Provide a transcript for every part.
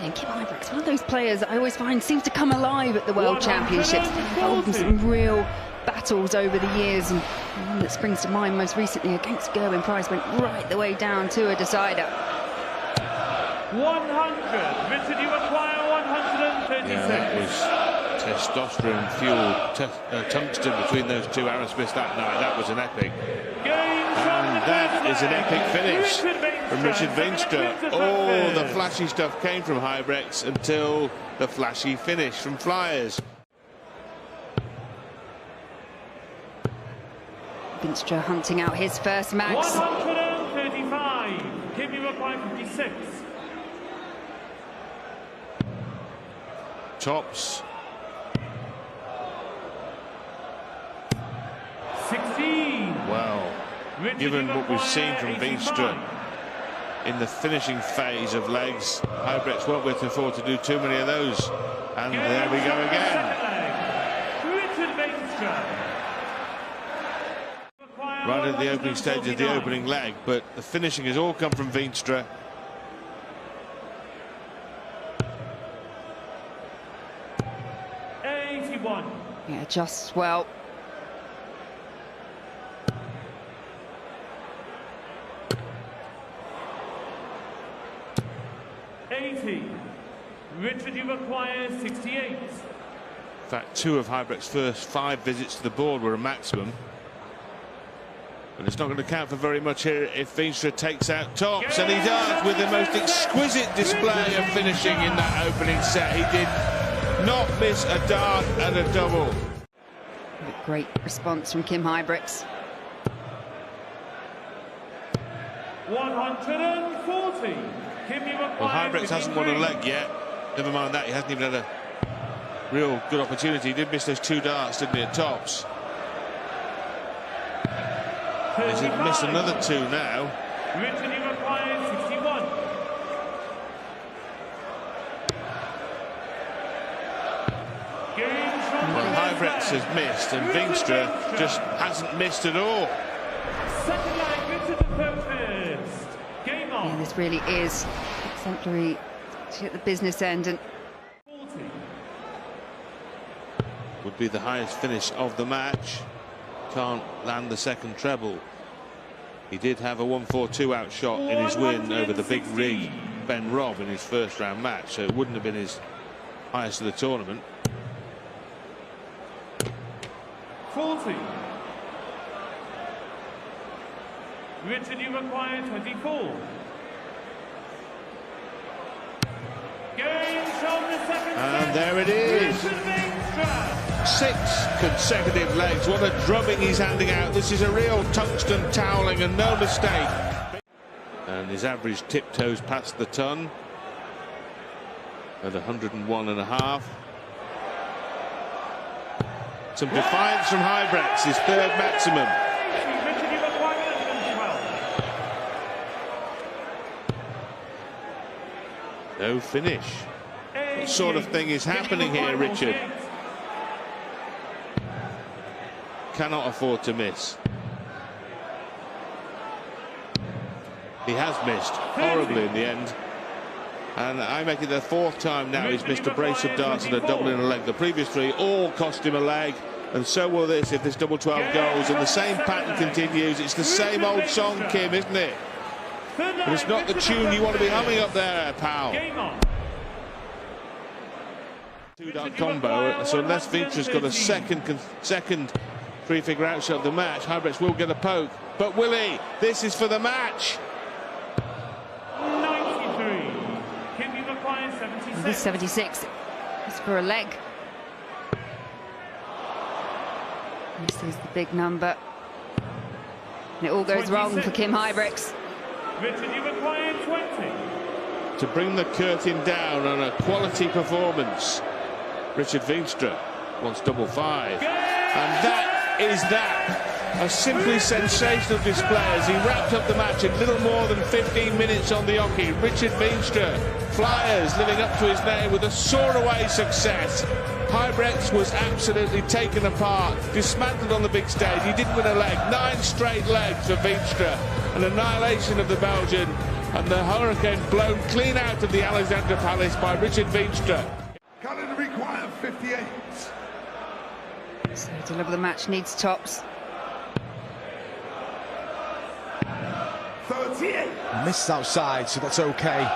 And Kim Ibrox, one of those players I always find seems to come alive at the World Championships. Involved in some real battles over the years, and one that springs to mind most recently against Gerwyn Price went right the way down to a decider. 100. Richard, you acquire 136. Yeah, that was testosterone-fueled tungsten between those two Aerosmiths that night. That was an epic. And that is an epic finish from Richard Veenstra. All the flashy stuff came from Ibrox until the flashy finish from Flyers. Veenstra hunting out his first max. 135. Kim, you acquire 56. Tops. 16. Well, given what we've seen from Veenstra in the finishing phase of legs, Ibrox won't be able to afford to do too many of those. And there we go again. Richard Veenstra. Right at the opening stage of the opening leg, but the finishing has all come from Veenstra. Yeah, just well. Richard, you acquire 68. In fact, 2 of Ibrox's first 5 visits to the board were a maximum. But it's not going to count for very much here if Veenstra takes out Tops, and he does with the most exquisite display of finishing in that opening set. He did not miss a dart and a double. A great response from Kim Ibrox. 140. Kim, you well, Ibrox hasn't won a leg yet. Never mind that, he hasn't even had a real good opportunity. He did miss those 2 darts, didn't he, at Tops? He's missed another 2 now. Richard, you acquire 61. Well, Ibrox has missed, and Veenstra just hasn't missed at all. Second leg, Richard the first. Game on. Yeah, this really is exemplary at the business end, and 40. Would be the highest finish of the match. Can't land the second treble. He did have a 1-4-2 out shot in his win over the big rig Ben Robb in his first round match, so it wouldn't have been his highest of the tournament. 40. Richard, you acquire 24. And there it is. 6 consecutive legs. What a drubbing he's handing out. This is a real tungsten toweling and no mistake. And his average tiptoes past the ton at 101.5. Some defiance from Ibrox, his 3rd maximum. No finish. What sort of thing is happening here, Richard? Cannot afford to miss. He has missed horribly in the end. And I make it the 4th time now he's missed a brace of darts and a double in a leg. The previous 3 all cost him a leg, and so will this if this double 12 goes. And the same pattern continues. It's the same old song, Kim, isn't it? But it's not the tune you want to be humming up there, pal. 2-dart combo, so unless Veenstra's got a second 3-figure outshot of the match, Ibrox will get a poke. But will he? This is for the match. 93. Kim, you acquire 76. this 76 is for a leg. This is the big number. And it all goes 26. wrong for Kim Ibrox. Richard, you acquire 20. To bring the curtain down on a quality performance, Richard Veenstra wants double 5. And that is that. A simply sensational display as he wrapped up the match in little more than 15 minutes on the hockey. Richard Veenstra, Flyers living up to his name with a soar-away success. Ibrox was absolutely taken apart, dismantled on the big stage. He didn't win a leg. 9 straight legs for Veenstra. an annihilation of the Belgian, and the Hurricane blown clean out of the Alexandra Palace by Richard Veenstra. Calendar require 58. So to deliver the match needs tops. 38. He missed outside, so that's okay.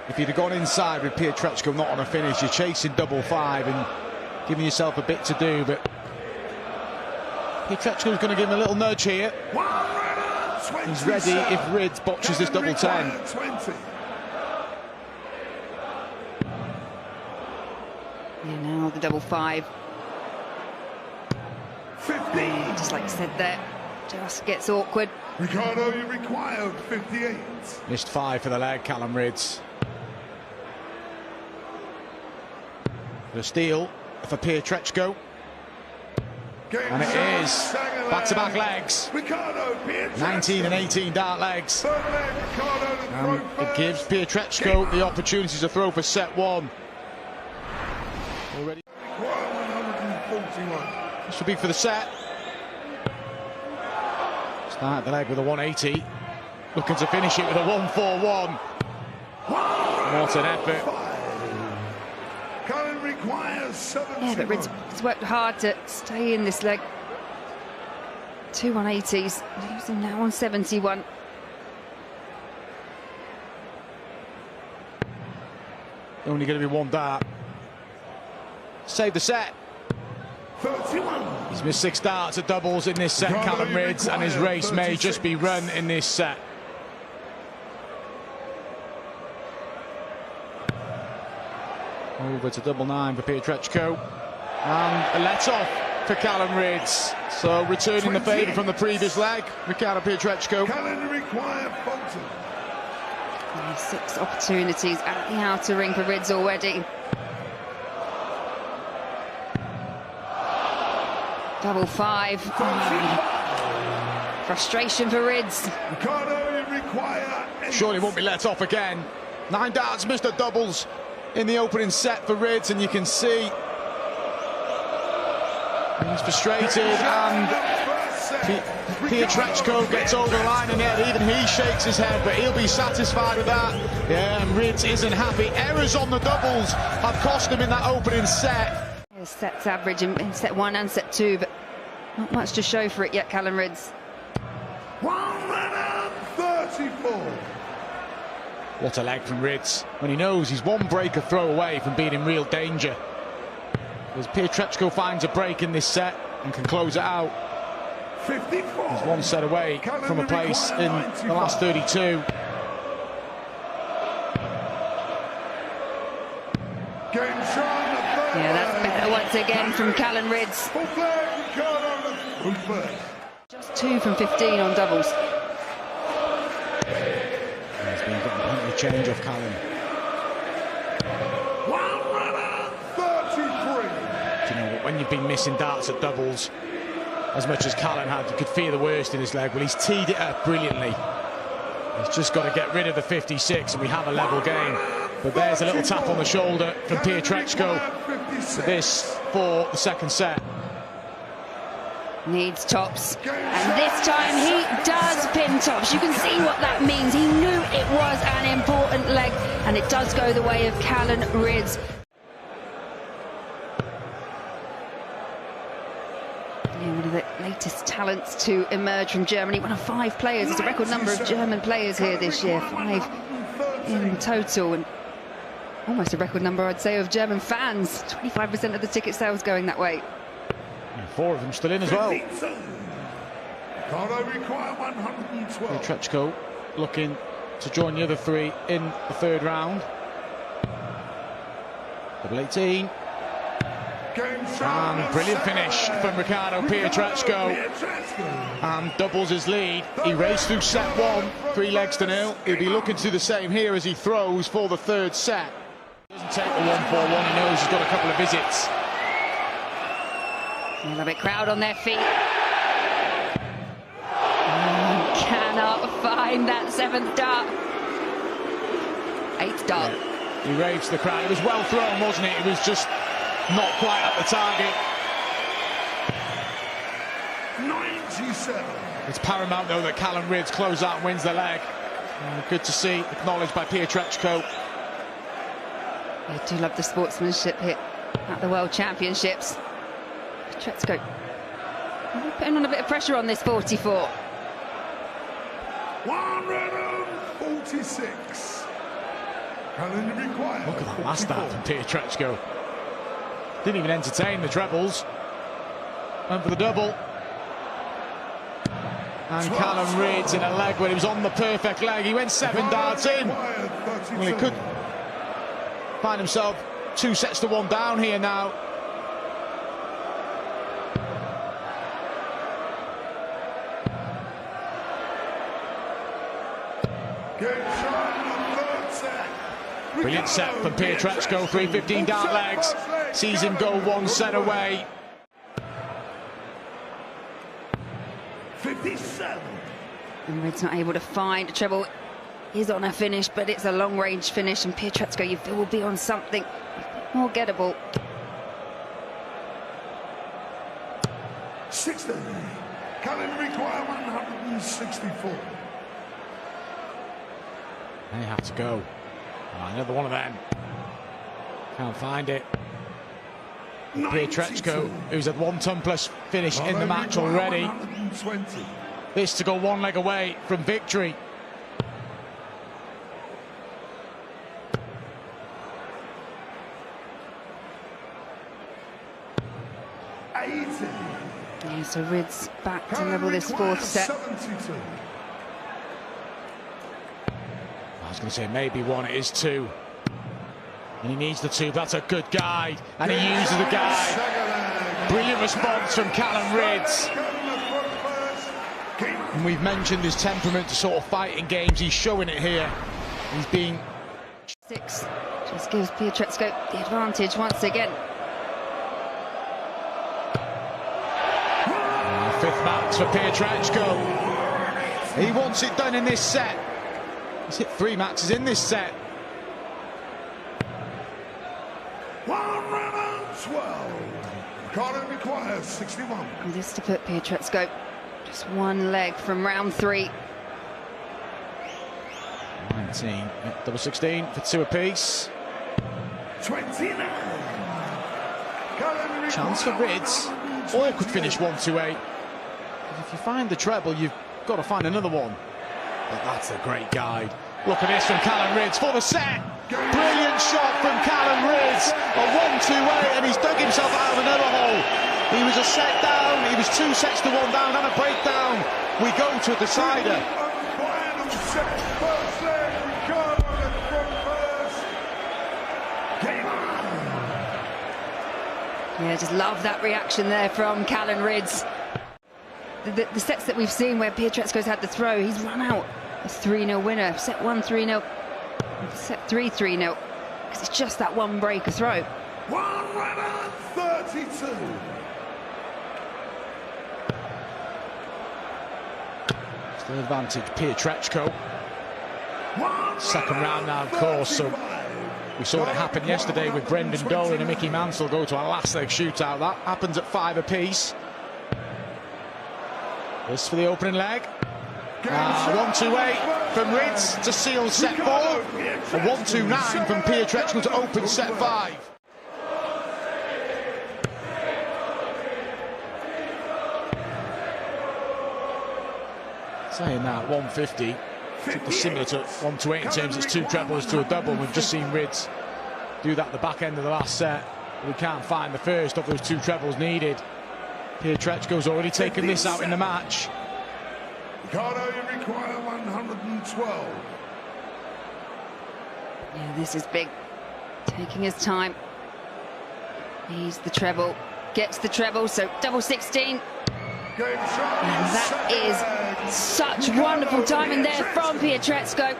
If you'd have gone inside with Pietreczko not on a finish, you're chasing double five and giving yourself a bit to do, but Pietreczko's going to give him a little nudge here. He's ready if Rids botches this double 10. 20. Yeah, now the double 5. 15. Just like I said there, just gets awkward. Ricardo, you require 58. Missed 5 for the leg, Callum Rids. The steal for Pietreczko. And it is back-to-back legs. Ricardo, 19 and 18 dart legs. Third leg, Ricardo to throw And it first. gives Pietreczko the opportunity to throw for set 1. Already. Require 141. This will be for the set. Start the leg with a 180. Looking to finish it with a 141. What an effort. Calendar requires 71. Yeah, but Rids has worked hard to stay in this leg. 2 180s, losing now on 71. Only going to be 1 dart. Save the set. 31. He's missed 6 darts at doubles in this set, Callum Rids, and his race may just be run in this set. Over to double 9 for Pietreczko. And a let-off for Callum Rids. So returning the favour from the previous leg, Ricardo Pietreczko. Calendar require Fonton. 6 opportunities at the outer ring for Rids already. Double 5. Frustration for Rids. Ricardo, you require 8. Surely won't be let off again. 9 darts missed at doubles in the opening set for Rids, and you can see he's frustrated, and Pietreczko gets over the line, and yet even he shakes his head, but he'll be satisfied with that. Yeah, and Rids isn't happy. Errors on the doubles have cost him in that opening set. Sets average in set 1 and set 2, but not much to show for it yet, Callum Rids. 134. What a leg from Rids, when he knows he's 1 break of throw away from being in real danger. As Pietreczko finds a break in this set and can close it out. 54. He's 1 set away from a place in the last 32. Game shot. Yeah, that's better once again from Callum Rids. Full flag, Ricardo to throw first. Just 2 from 15 on doubles. He's been getting plenty of change off Callum. 133. Do you know what, when you've been missing darts at doubles as much as Callum had, you could fear the worst in his leg. Well, he's teed it up brilliantly. He's just got to get rid of the 56 and we have a level game. But there's a little tap on the shoulder from Pietreczko for this for the second set. Needs tops, and this time he does pin tops. You can see what that means. He knew it was an important leg, and it does go the way of Callum Rids. Yeah, one of the latest talents to emerge from Germany. One of 5 players. There's a record number of German players here this year. 5 in total, and almost a record number, I'd say, of German fans. 25% of the ticket sales going that way. And 4 of them still in as well. Ricardo require 112. Pietreczko looking to join the other 3 in the 3rd round. Double 18. And brilliant finish from Ricardo Pietreczko. And doubles his lead. He raced through set 1, 3 legs to 0. He'll be looking to do the same here as he throws for the 3rd set. Doesn't take the 141. He knows he's got a couple of visits. A little bit crowd on their feet. Cannot find that 7th dart. 8th dart. Yeah. He raves the crowd. It was well thrown, wasn't it? It was just not quite at the target. 97. It's paramount, though, that Callum Ridds closes out and wins the leg. Good to see, acknowledged by Pietreczko. I do love the sportsmanship here at the World Championships. Pietreczko putting on a bit of pressure on this 44. 146. Calendar required. Look at that last start from Pietreczko. Didn't even entertain the trebles. Went for the double. And Callum Ridds in a leg when he was on the perfect leg. He went 7 darts in. Well, he could find himself 2 sets to 1 down here now. Brilliant set from Pietreczko, 3 15-dart legs. Sees him go 1 set away. 57. And Ridds not able to find a treble. He's on a finish, but it's a long-range finish, and Pietreczko, you feel, will be on something more gettable. 60. Calendar require 164. They have to go. Oh, another one of them. Can't find it. Pietreczko, who's had 1 ton plus finish in the match already. This to go 1 leg away from victory. Yeah, so Ridds back to level this 4th set. 72. I was going to say maybe 1, it is 2. And he needs the 2, but that's a good guide. And he uses the guide. Brilliant response from Callum Ridds. And we've mentioned his temperament to sort of fight in games. He's showing it here. He's being... 6 just gives Pietreczko the advantage once again. 5th max for Pietreczko. He wants it done in this set. He's hit 3 maxes in this set. 112. Carter requires 61. And this to put Pietreczko just 1 leg from round 3. 19, yep, double 16 for 2 apiece. 29. Chance for Ridds. Or could finish 128. If you find the treble, you've got to find another one. But that's a great guide. Look at this from Callum Ridds for the set. Brilliant shot from Callum Ridds. A 1-2-8, and he's dug himself out of another hole. He was a set down. He was 2 sets to 1 down and a breakdown. We go to a decider. Yeah, just love that reaction there from Callum Ridds. The sets that we've seen where Pietreczko's had the throw, he's run out a 3-0 winner. Set 1 3-0, set 3 3-0. Because it's just that 1 break of throw. 132. Still advantage Pietreczko. 2nd round now, of course. So we saw it happen yesterday with Brendan Dolan and Mickey Mansell go to a last leg shootout. That happens at 5 apiece. This for the opening leg. 1-2-8 from Ridds to seal set 4. A 1-2-9 from Pietreczko to open set 5. Saying that, 150. Similar to 1-2-8 in terms it's 2 trebles to a double. We've just seen Ridds do that at the back end of the last set. We can't find the first of those 2 trebles needed. Pietreczko's already taken this out in the match. Ricardo, you require 112. Yeah, this is big. Taking his time. He's the treble. Gets the treble, so double 16. And that is such wonderful timing there from Pietreczko.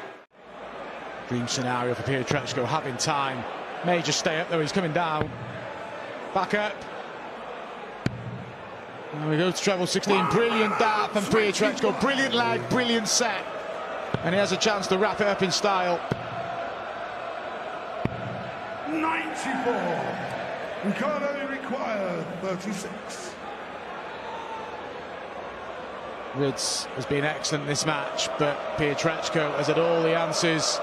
Dream scenario for Pietreczko, having time. May just stay up though, he's coming down. Back up. And we go to treble 16. Brilliant dart from Pietreczko. Brilliant leg, brilliant set. And he has a chance to wrap it up in style. 94. Ricardo, you require 36. Rids has been excellent in this match, but Pietreczko has had all the answers.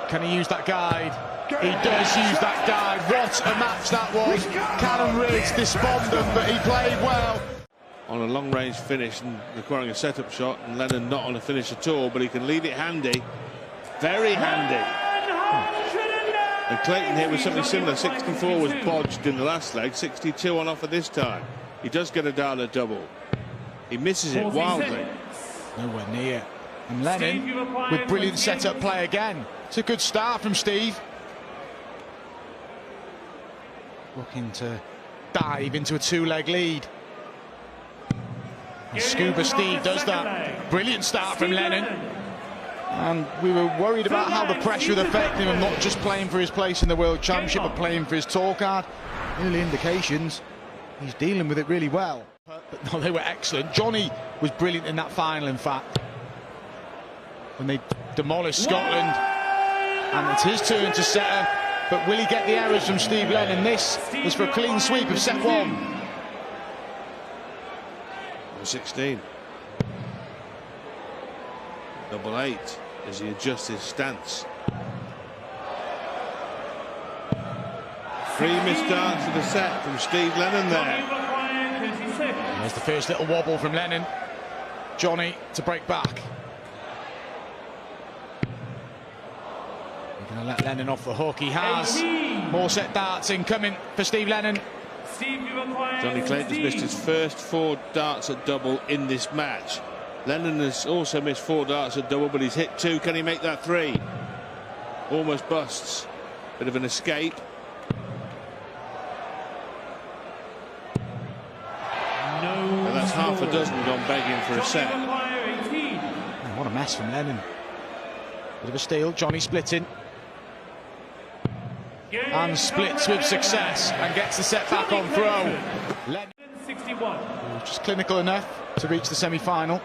Can he use that guide? He does use that guide. What a match that was. Callum Rids despondent, but he played well. On a long-range finish and requiring a set-up shot, and Lennon not on a finish at all, but he can leave it handy. Very handy. And Clayton here with something similar. 64 was bodged in the last leg, 62 on offer this time. He does get a Dana double. He misses it wildly. Nowhere near. And Lennon with brilliant set-up play again. It's a good start from Steve. Looking to dive into a two-leg lead. And Scuba Steve does that. Brilliant start from Lennon. And we were worried about how the pressure would affect him, and not just playing for his place in the World Championship, but playing for his tour card. Early indications, he's dealing with it really well. But no, they were excellent. Johnny was brilliant in that final, in fact, when they demolished Scotland. And it's his turn to set her. But will he get the errors from Steve Lennon? This is for a clean sweep of set one. Number 16. Double 8 as he adjusts his stance. 3 missed darts of the set from Steve Lennon there. There's the first little wobble from Lennon. Johnny to break back. Going to let Lennon off the hook. He has. More set darts incoming for Steve Lennon. Johnny Clayton's missed his first 4 darts at double in this match. Lennon has also missed 4 darts at double, but he's hit 2. Can he make that 3? Almost busts. Bit of an escape. And that's half a dozen gone begging for a set. Oh, what a mess from Lennon. Bit of a steal. Johnny splitting. And splits with success and gets the set back on throw. Lennon 61. just clinical enough to reach the semi-final.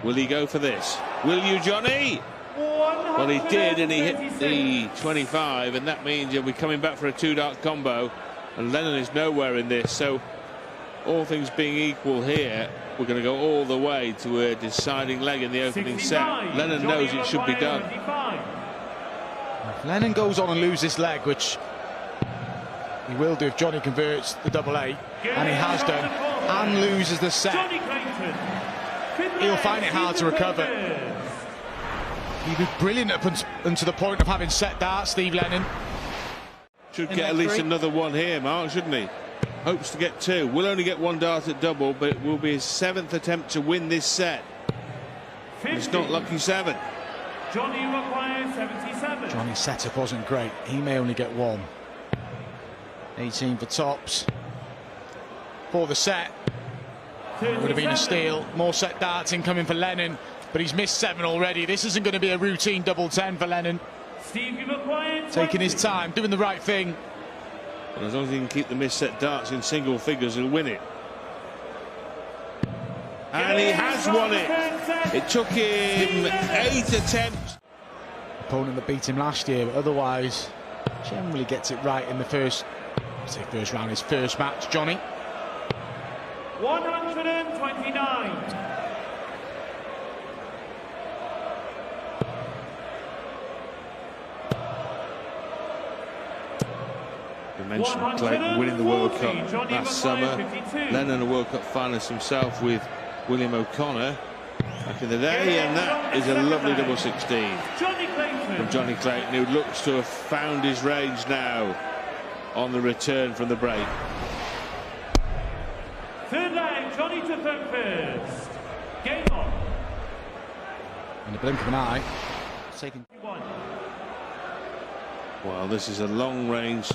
Will he go for this? Will you, Johnny? Well, he did, and he hit the 25, and that means he'll be coming back for a 2-dart combo, and Lennon is nowhere in this. So all things being equal here, we're going to go all the way to a deciding leg in the opening set. Lennon knows it should be done. If Lennon goes on and loses this leg, which he will do if Johnny converts the double 8, and he has done, and loses the set, he'll find it hard to recover. He'd be brilliant up until the point of having set darts, Steve Lennon. Should get at least another one here, Mark, shouldn't he? Hopes to get 2. Will only get 1 dart at double, but it will be his 7th attempt to win this set. It's not lucky 7. Johnny requires 77. Johnny's setup wasn't great. He may only get 1. 18 for tops. For the set. It would have been a steal. More set darts incoming for Lennon, but he's missed 7 already. This isn't going to be a routine double 10 for Lennon. Taking his time, doing the right thing. And as long as he can keep the missed set darts in single figures, he'll win it. And he has won it. It took him 8 attempts. Opponent that beat him last year, but otherwise generally gets it right in the first round, his first match. Johnny. 129. We mentioned Clayton winning the World Cup last summer. Lennon a World Cup finalist himself with William O'Connor back in the day, and that is a lovely double 16 from Johnny Clayton, who looks to have found his range now on the return from the break. Third leg, Johnny to third first. Game on. In the blink of an eye, taking. Well, this is a long-range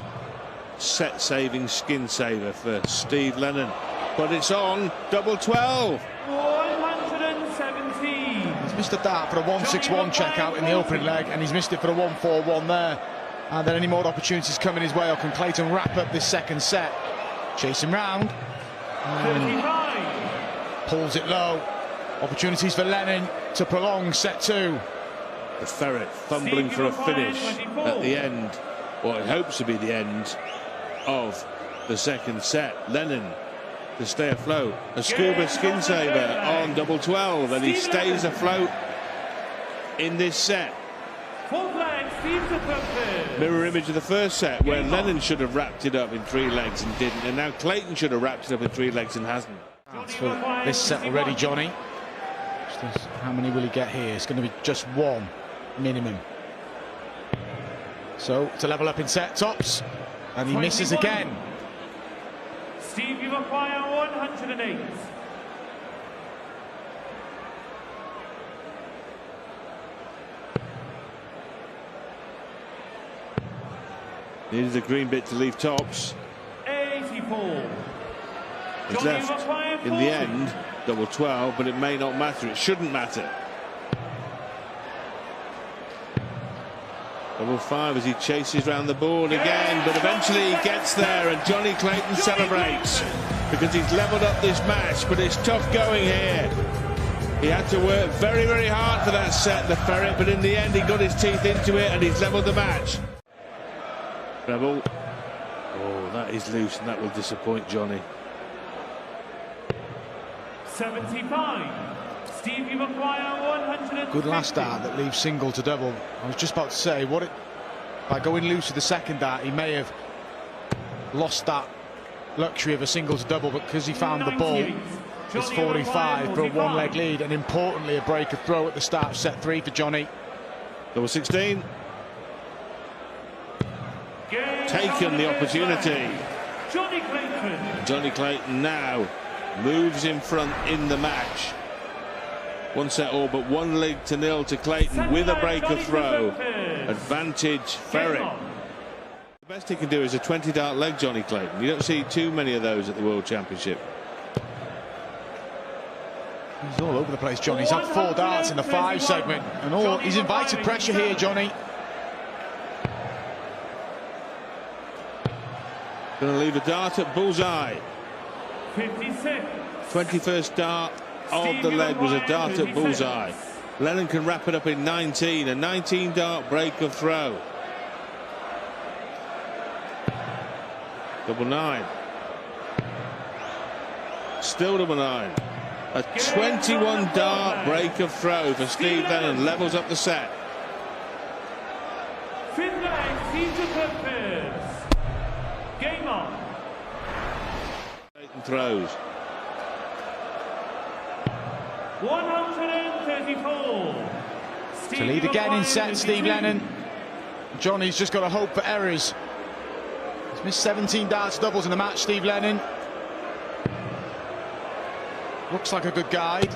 set-saving skin saver for Steve Lennon, but it's on double 12. 117. He's missed a dart for a 161 checkout in the opening leg, and he's missed it for a 141 there. And then any more opportunities coming his way, or can Clayton wrap up this second set? Chase him round. 35. Pulls it low. Opportunities for Lennon to prolong set 2. The Ferret fumbling for a finish at the end, or it hopes to be the end of the second set. Lennon to stay afloat. A scuba skin saver on double 12, and he stays afloat in this set. Mirror image of the first set, where Lennon should have wrapped it up in 3 legs and didn't, and now Clayton should have wrapped it up in 3 legs and hasn't. That's for this set already, Johnny. How many will he get here? It's going to be just 1 minimum. So to level up in set tops, and he misses again. Steve, you require 108. Needed a green bit to leave tops. 84. He's left in the end double 12, but it may not matter. It shouldn't matter. Double 5 as he chases round the board again, but eventually he gets there, and Johnny Clayton celebrates because he's levelled up this match. But it's tough going here. He had to work very, very hard for that set, the Ferret, but in the end he got his teeth into it and he's levelled the match. Rebel. Oh, that is loose, and that will disappoint Johnny. 75. Steve, you require 150. Good last dart that leaves single to double. I was just about to say, by going loose with the second dart, he may have lost that luxury of a single to double, but because he found the ball, it's 45 for a 1-leg lead, and importantly, a break of throw at the start of set 3 for Johnny. Double 16. Taken the opportunity. Johnny Clayton now moves in front in the match. 1 set all but 1 leg to 0 to Clayton with a break of throw. Advantage Ferret. The best he can do is a 20-dart leg, Johnny Clayton. You don't see too many of those at the World Championship. He's all over the place, Johnny. He's had 4 darts in the 5 segment, and he's invited pressure here, Johnny. Going to leave a dart at bullseye. 56. 21st dart of the leg was a dart at bullseye. Lennon can wrap it up in 19. A 19-dart break of throw. Double 9. Still double 9. A 21-dart break of throw for Steve Lennon. Levels up the set. Game on. Clayton throws. 134. To lead again in set, Steve Lennon. Johnny's just got to hope for errors. He's missed 17 darts doubles in the match, Steve Lennon. Looks like a good guide.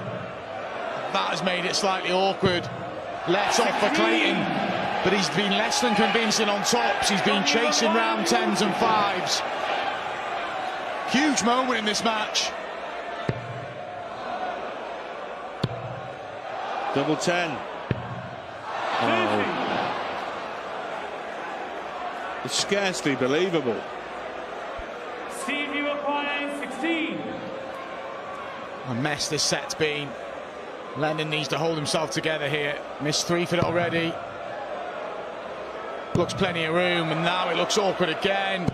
That has made it slightly awkward. Lets off for Clayton, but he's been less than convincing on tops. He's been chasing round 10s and 5s. Huge moment in this match. Double 10. Oh. It's scarcely believable. Steve, you require 16. A mess this set's been. Lennon needs to hold himself together here. Missed 3 for it already. Looks plenty of room, and now it looks awkward again.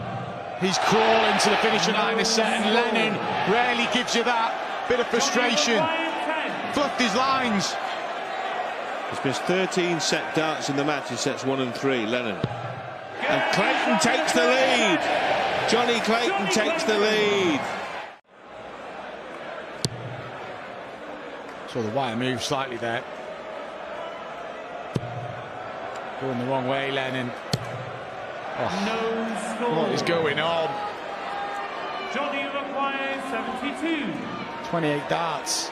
He's crawling to the finishing line this set, and Lennon rarely gives you that bit of frustration. Fluffed his lines. He's missed 13 set darts in the match in sets 1 and 3, Lennon. And Clayton takes the lead. Johnny Clayton takes the lead. Saw the wire move slightly there. Going the wrong way, Lennon. Oh, what is going on? Johnny requires 72. 28 darts.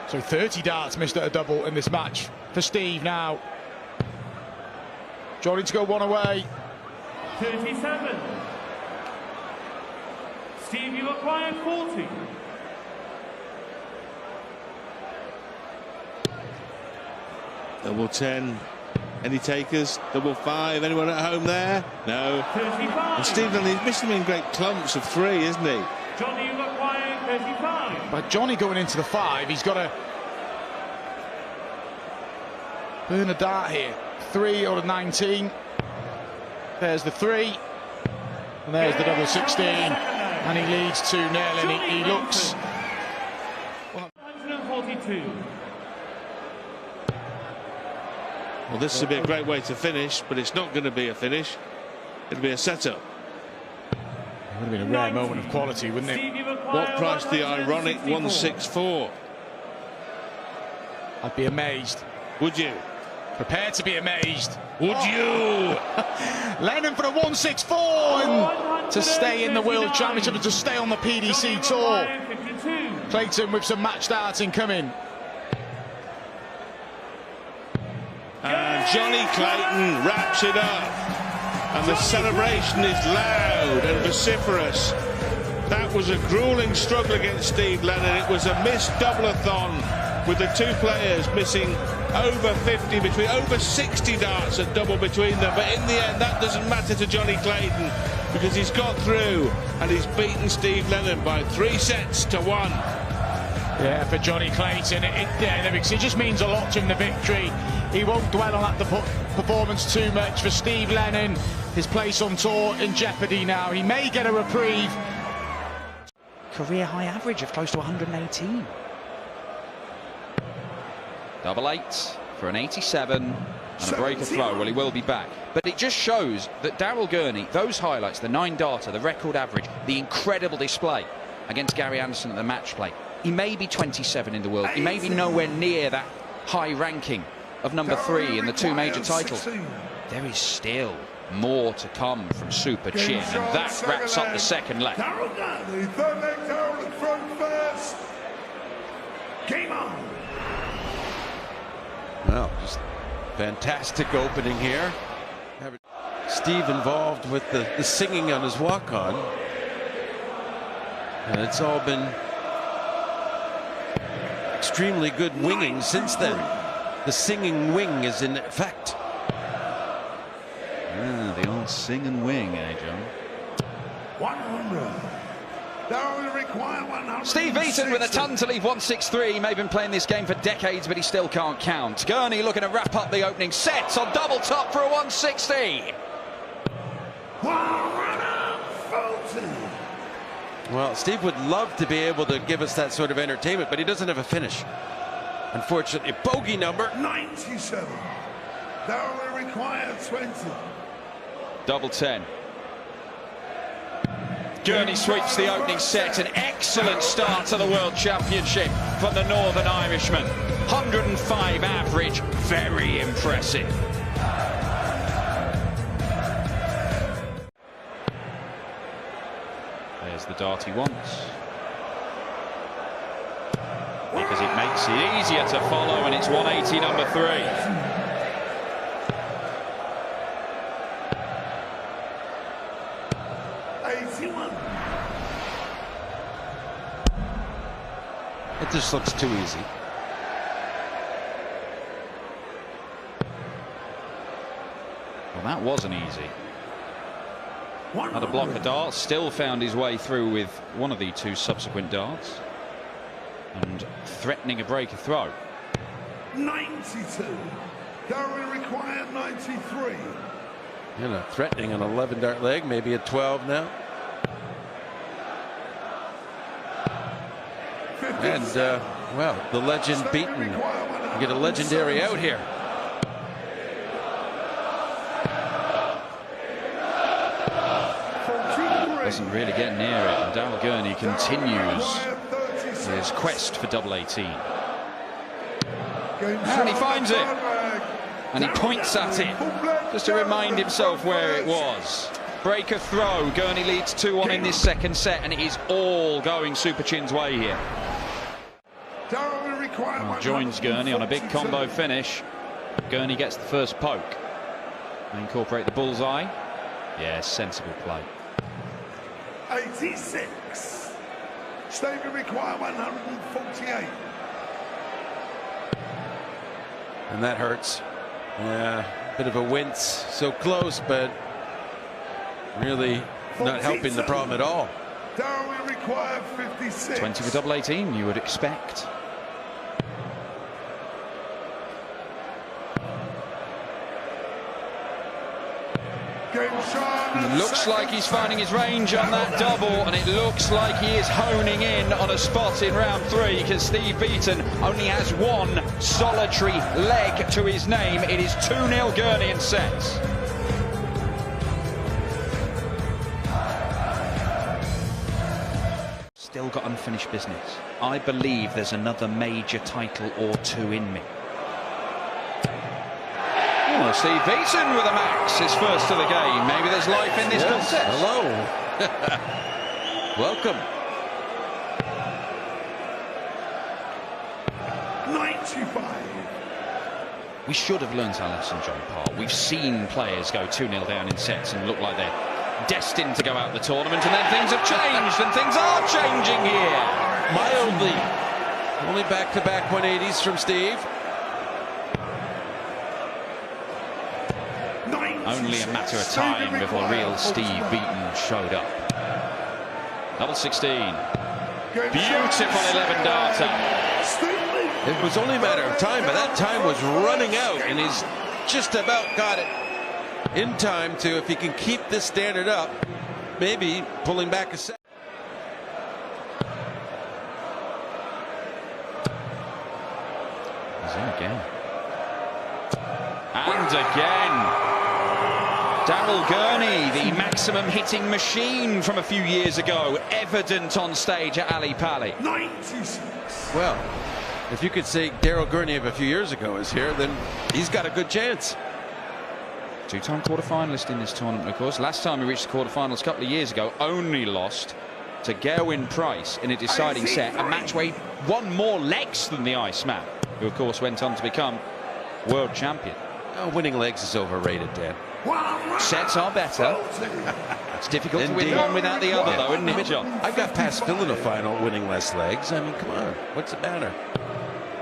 So 30 darts missed at a double in this match for Steve now. Johnny to go 1 away. 37. Steve, you require 40. Double 10. Any takers? Double 5. Anyone at home there? No. 35. And Steve, he's missing them in great clumps of 3, isn't he? Johnny requires 35. By Johnny going into the 5, he's got to burn a dart here. 3 out of 19. There's the 3. And there's the double 16. And he leads 2-0, and he looks... 142. Well, this would be a great way to finish, but it's not going to be a finish. It'll be a setup. It would have been a rare moment of quality, wouldn't it? What price the ironic 164? I'd be amazed. Would you? Prepared to be amazed. Would you? Lennon for a 164 and to stay in the World Championship and to stay on the PDC Tour. Clayton with some match starting coming. And Johnny Clayton wraps it up. And the celebration is loud and vociferous. That was a grueling struggle against Steve Lennon. It was a missed double-a-thon with the two players missing over 50, between over 60 darts at double between them. But in the end, that doesn't matter to Johnny Clayton because he's got through and he's beaten Steve Lennon by 3 sets to 1. Yeah, for Johnny Clayton, it just means a lot to him, the victory. He won't dwell on that performance too much. For Steve Lennon, his place on tour in jeopardy now. He may get a reprieve. Career high average of close to 118. Double 8 for an 87 and a breaker throw. Well, he will be back. But it just shows that Daryl Gurney, those highlights, the 9-darter, the record average, the incredible display against Gary Anderson at the match play. He may be 27 in the world. He may be nowhere near that high ranking of number 3 in the 2 major titles. There is still more to come from Super Chin, and that wraps up the second leg. Daryl Gurney, third leg, Daryl at front first. Game on. Well, just fantastic opening here. Steve involved with the singing on his walk-on. And it's all been extremely good winging since then. The singing wing is in effect. Yeah, the old sing and wing, eh, John? 100. Daryl require 100. Steve Eaton with a ton to leave 163. He may have been playing this game for decades, but he still can't count. Gurney looking to wrap up the opening set on double top for a 160. 140. Well, Steve would love to be able to give us that sort of entertainment, but he doesn't have a finish. Unfortunately, bogey number 97. Daryl require 20. Double 10. Gurney sweeps the opening set. An excellent start to the World Championship from the Northern Irishman. 105 average, very impressive. There's the dart he wants. Because it makes it easier to follow, and it's 180 number 3. It just looks too easy. Well, that wasn't easy. Had a block of darts, still found his way through with one of the 2 subsequent darts. And threatening a breaker throw. 92. Darwin required 93. You know, threatening an 11-dart leg, maybe a 12 now. And, well, the legend beaten. You get a legendary out here. Doesn't really get near it, and Daryl Gurney continues his quest for double 18. And he finds it, and he points at it just to remind himself where it was. Breaker throw. Gurney leads 2-1 in this second set, and it is all going Super Chin's way here. Well, joins Gurney on a big combo finish. Gurney gets the first poke. Incorporate the bullseye. Yeah, sensible play. 86. Stephen require 148. And that hurts. Yeah, bit of a wince. So close, but really not helping the problem at all. Darwin require 56. 20 for double 18, you would expect. Looks like he's finding his range on that double, and it looks like he is honing in on a spot in round 3, because Steve Beaton only has one solitary leg to his name. It is 2-0 Gurney in sets. Still got unfinished business. I believe there's another major title or 2 in me. Oh, Steve Beaton with a max, his first of the game. Maybe there's life in this contest. Hello. Welcome. 95. We should have learned our lesson, John Paul. We've seen players go 2-0 down in sets and look like they're destined to go out the tournament, and then things have changed, and things are changing here. Mildly. Only back-to-back 180s from Steve. Only a matter of time before real Steve Beaton showed up. Double 16. Beautiful 11 darter. It was only a matter of time, but that time was running out, and he's just about got it in time to, if he can keep this standard up, maybe pulling back a set. He's in again. And again. Daryl Gurney, the maximum hitting machine from a few years ago, evident on stage at Ali Pali. 96. Well, if you could say Daryl Gurney of a few years ago is here, then he's got a good chance. 2-time quarterfinalist in this tournament, of course. Last time he reached the quarterfinals a couple of years ago, only lost to Gerwyn Price in a deciding set, a match where he won more legs than the Iceman, who of course went on to become world champion. Oh, winning legs is overrated, Dan. Sets are better. It's difficult to win one without the other, though, isn't it, John? I've got past Phil in a final winning less legs. I mean, come on. What's the matter?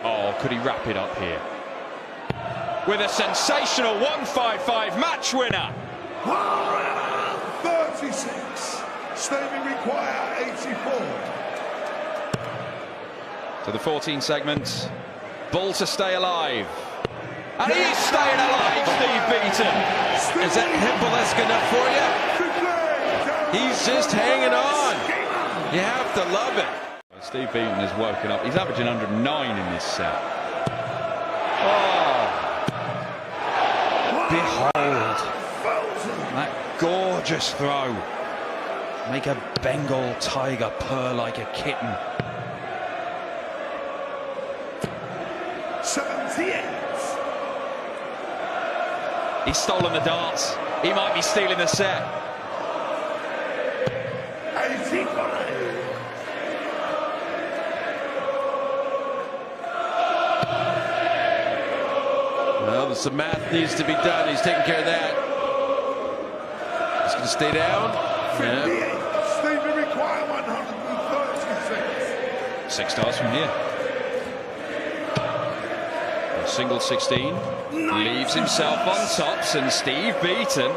Oh, could he wrap it up here? With a sensational 155 match winner. 36. Stevie require 84. To the 14 segment. Bull to stay alive. And he's staying alive, Steve Beaton. Is that Hempelesque enough for you? He's just hanging on. You have to love it. Steve Beaton has woken up. He's averaging 109 in this set. Oh. Behold. That gorgeous throw. Make a Bengal tiger purr like a kitten. 78. He's stolen the darts. He might be stealing the set. 85. Well, some math needs to be done. He's taking care of that. He's going to stay down. 58. Stevie require 136. 6 stars from here. A single 16. Leaves himself on tops, and Steve Beaton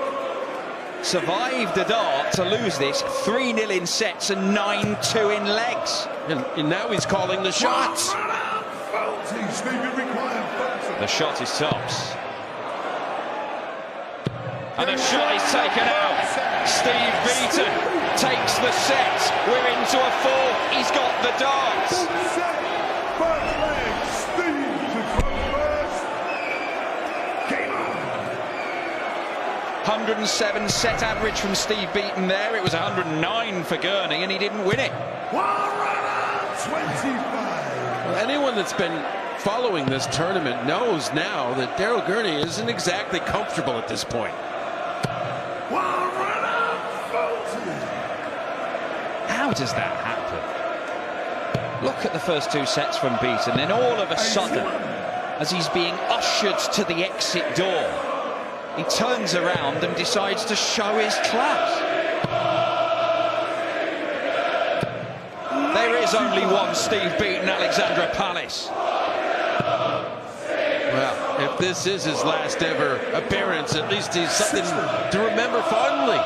survived the dart to lose this 3-0 in sets and 9-2 in legs. And now he's calling the shots. The shot is tops. And the shot is taken out. Steve Beaton takes the set. We're into a 4. He's got the darts. 107 set average from Steve Beaton there. It was 109 for Gurney, and he didn't win it. 125. Well, anyone that's been following this tournament knows now that Daryl Gurney isn't exactly comfortable at this point. 140. How does that happen? Look at the first 2 sets from Beaton, then all of a sudden, as he's being ushered to the exit door, he turns around and decides to show his class. There is only one Steve Beaton, Alexandra Palace. Well, if this is his last ever appearance, at least he's something to remember fondly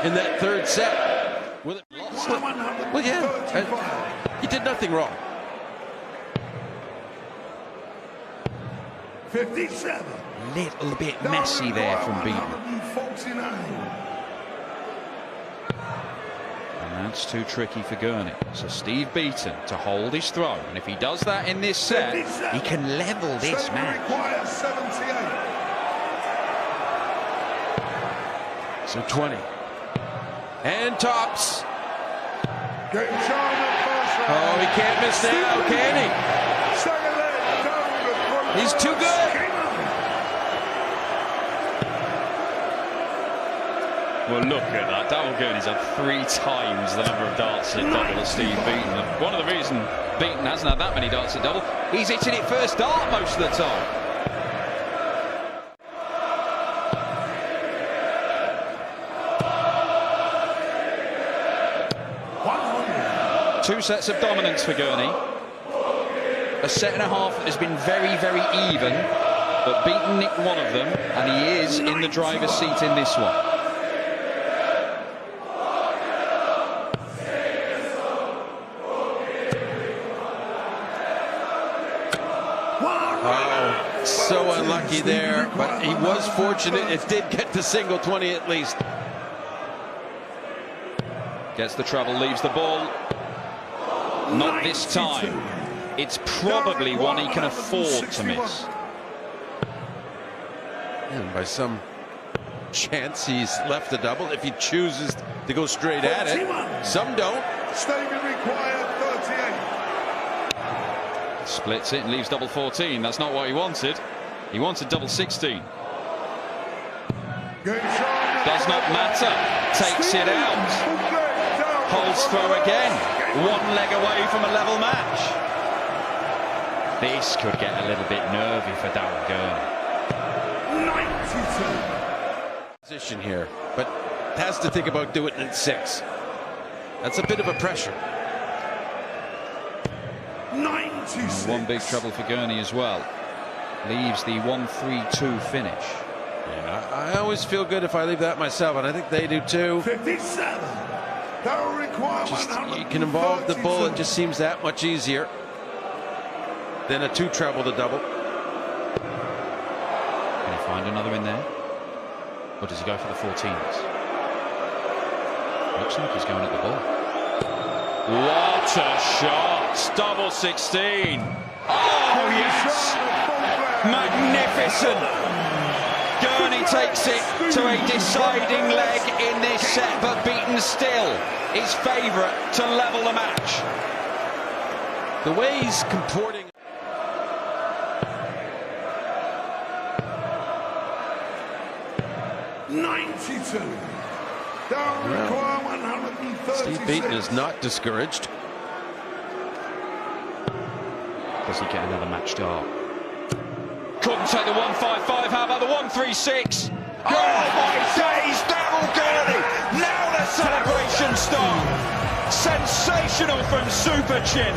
in that 3rd set. Will it lost? Well, yeah, he did nothing wrong. 57. Little bit messy there from Beaton. 149. And that's too tricky for Gurney. So Steve Beaton to hold his throw. And if he does that in this set, he can level this Stadium match. requires 78. So 20. And tops. Game shown in first round. Oh, he can't miss now, can he? Second leg down the front. He's too good. Game on. Well, look at that. Darryl Gurney's had 3 times the number of darts at double as Steve Beaton. And one of the reasons Beaton hasn't had that many darts at double, he's hitting it first dart most of the time. Two sets of dominance for Gurney. A set and a half that has been very, very even, but Beaton nicked one of them, and he is in the driver's seat in this one. Oh, so unlucky there, but he was fortunate. It did get to single 20 at least. Gets the treble, leaves the ball. Not this time. It's probably one he can afford to miss. And by some chance, he's left the double if he chooses to go straight at it. Some don't. Stadium required 38. Splits it and leaves double 14. That's not what he wanted. He wanted double 16. Does not matter. Takes it out. Holds throw again. One leg away from a level match. This could get a little bit nervy for Darryl Gurney. 92. Position here, but has to think about doing it in 6. That's a bit of a pressure. 96. One big trouble for Gurney as well. Leaves the 1-3-2 finish. Yeah, I always feel good if I leave that myself, and I think they do too. 57. Just, you can involve the bull. It just seems that much easier than a 2 treble to double. Can he find another in there? Or does he go for the 14s? Looks like he's going at the ball. What a shot! Double 16. Oh, yes! Magnificent! Gurney takes it to a deciding leg in this set, but Beaton still is favourite to level the match. The way he's comporting. Steve Beaton is not discouraged. Does he get another match dart? Couldn't take the 1-5-5. How about the 1-3-6? Oh my days, Darryl Gurney! Now the celebration starts. Sensational from Super Chin.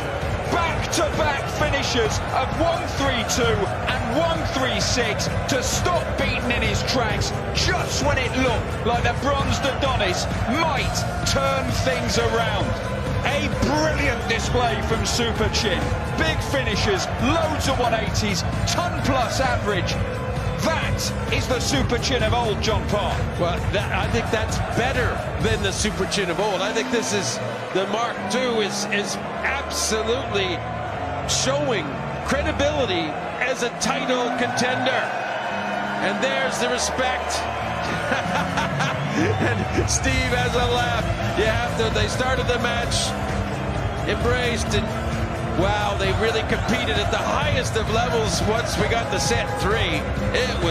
Back-to-back finishes of 1-3-2 and 1-3-6 to stop Beaton in his tracks just when it looked like the bronzed Adonis might turn things around. A brilliant display from Super Chin. Big finishes, loads of 180s, ton-plus average. That is the Super Chin of old, John Park. Well, I think that's better than the Super Chin of old. I think this is the Mark II is absolutely showing credibility as a title contender. And there's the respect. And Steve has a laugh. You have to. They started the match, embraced, and wow, they really competed at the highest of levels once we got to set 3. It was